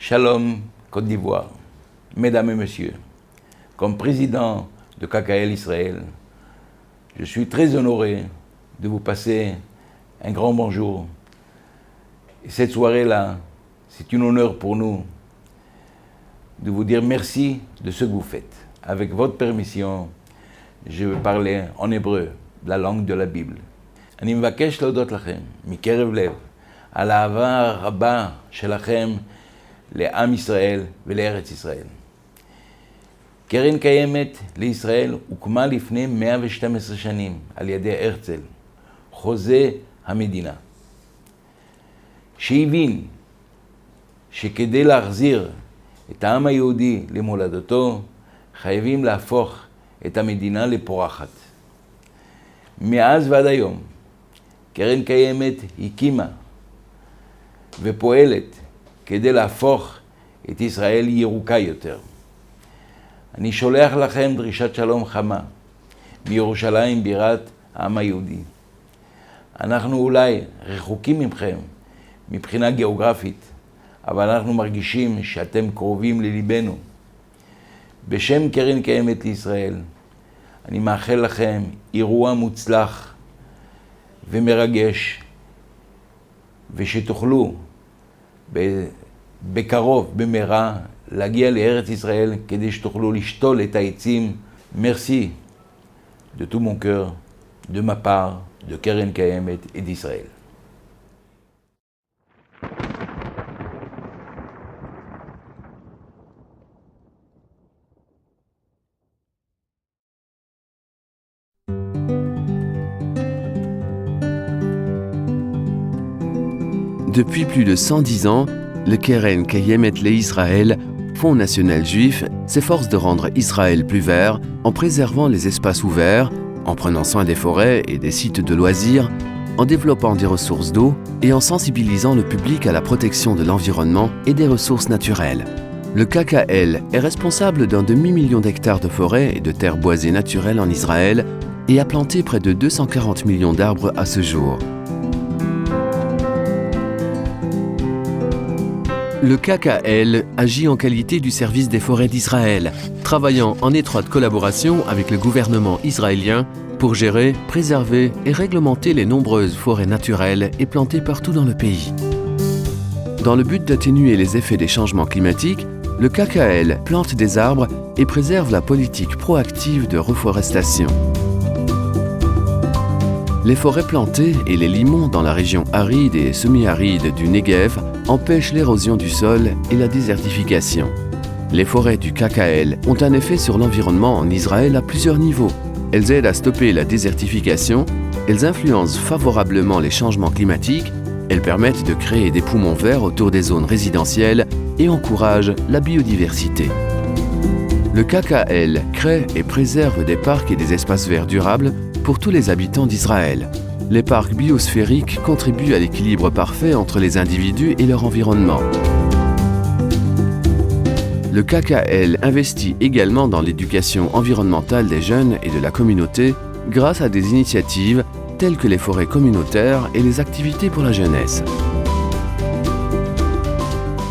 Shalom, Côte d'Ivoire. Mesdames et messieurs, comme président de KKL Israël, je suis très honoré de vous passer un grand bonjour. Et cette soirée-là, c'est un honneur pour nous de vous dire merci de ce que vous faites. Avec votre permission, je vais parler en hébreu, la langue de la Bible. אני מבקש להודות לכם מקרב לב על האהבה הרבה שלכם לעם ישראל ולארץ ישראל. קרן קיימת לישראל הוקמה לפני 112 שנים על ידי הרצל, חוזה המדינה, שהבין שכדי להחזיר את העם היהודי למולדתו, חייבים להפוך את המדינה לפורחת. מאז ועד היום, קרן קיימת הקימה ופועלת כדי להפוך את ישראל ירוקה יותר. אני שולח לכם דרישת שלום חמה מירושלים בירת העם היהודי. אנחנו אולי רחוקים מכם מבחינה גיאוגרפית, אבל אנחנו מרגישים שאתם קרובים לליבנו. בשם קרן קיימת לישראל, אני מאחל לכם אירוע מוצלח ומרגש, ושתוכלו בקרוב, במהרה, להגיע לארץ ישראל כדי שתוכלו לשתול את העצים. Merci de tout mon cœur, de ma part, de קרן קיימת et d'Israël. Depuis plus de 110 ans, le Keren Kayemet Israël, Fonds national juif, s'efforce de rendre Israël plus vert en préservant les espaces ouverts, en prenant soin des forêts et des sites de loisirs, en développant des ressources d'eau et en sensibilisant le public à la protection de l'environnement et des ressources naturelles. Le KKL est responsable d'un demi-million d'hectares de forêts et de terres boisées naturelles en Israël et a planté près de 240 millions d'arbres à ce jour. Le KKL agit en qualité du service des forêts d'Israël, travaillant en étroite collaboration avec le gouvernement israélien pour gérer, préserver et réglementer les nombreuses forêts naturelles et plantées partout dans le pays. Dans le but d'atténuer les effets des changements climatiques, le KKL plante des arbres et préserve la politique proactive de reforestation. Les forêts plantées et les limons dans la région aride et semi-aride du Negev empêchent l'érosion du sol et la désertification. Les forêts du KKL ont un effet sur l'environnement en Israël à plusieurs niveaux. Elles aident à stopper la désertification, elles influencent favorablement les changements climatiques, elles permettent de créer des poumons verts autour des zones résidentielles et encouragent la biodiversité. Le KKL crée et préserve des parcs et des espaces verts durables pour tous les habitants d'Israël. Les parcs biosphériques contribuent à l'équilibre parfait entre les individus et leur environnement. Le KKL investit également dans l'éducation environnementale des jeunes et de la communauté grâce à des initiatives telles que les forêts communautaires et les activités pour la jeunesse.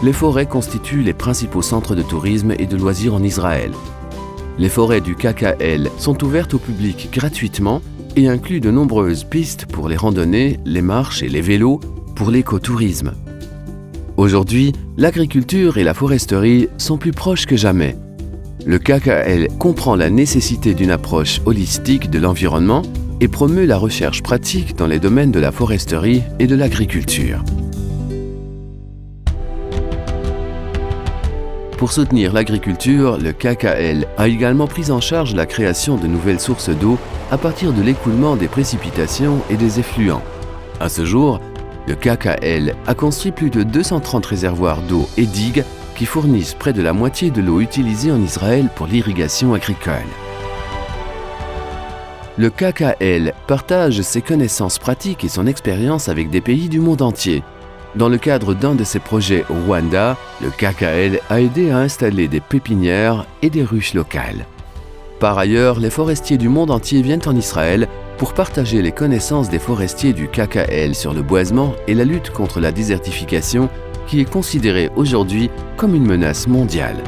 Les forêts constituent les principaux centres de tourisme et de loisirs en Israël. Les forêts du KKL sont ouvertes au public gratuitement et incluent de nombreuses pistes pour les randonnées, les marches et les vélos pour l'écotourisme. Aujourd'hui, l'agriculture et la foresterie sont plus proches que jamais. Le KKL comprend la nécessité d'une approche holistique de l'environnement et promeut la recherche pratique dans les domaines de la foresterie et de l'agriculture. Pour soutenir l'agriculture, le KKL a également pris en charge la création de nouvelles sources d'eau à partir de l'écoulement des précipitations et des effluents. À ce jour, le KKL a construit plus de 230 réservoirs d'eau et digues qui fournissent près de la moitié de l'eau utilisée en Israël pour l'irrigation agricole. Le KKL partage ses connaissances pratiques et son expérience avec des pays du monde entier. Dans le cadre d'un de ses projets au Rwanda, le KKL a aidé à installer des pépinières et des ruches locales. Par ailleurs, les forestiers du monde entier viennent en Israël pour partager les connaissances des forestiers du KKL sur le boisement et la lutte contre la désertification qui est considérée aujourd'hui comme une menace mondiale.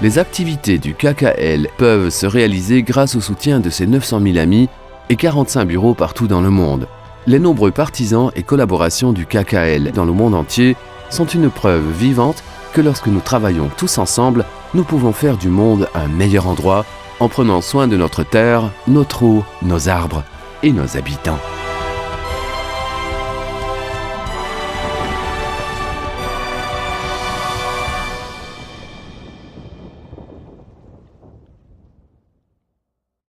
Les activités du KKL peuvent se réaliser grâce au soutien de ses 900 000 amis et 45 bureaux partout dans le monde. Les nombreux partisans et collaborations du KKL dans le monde entier sont une preuve vivante que lorsque nous travaillons tous ensemble, nous pouvons faire du monde un meilleur endroit en prenant soin de notre terre, notre eau, nos arbres et nos habitants.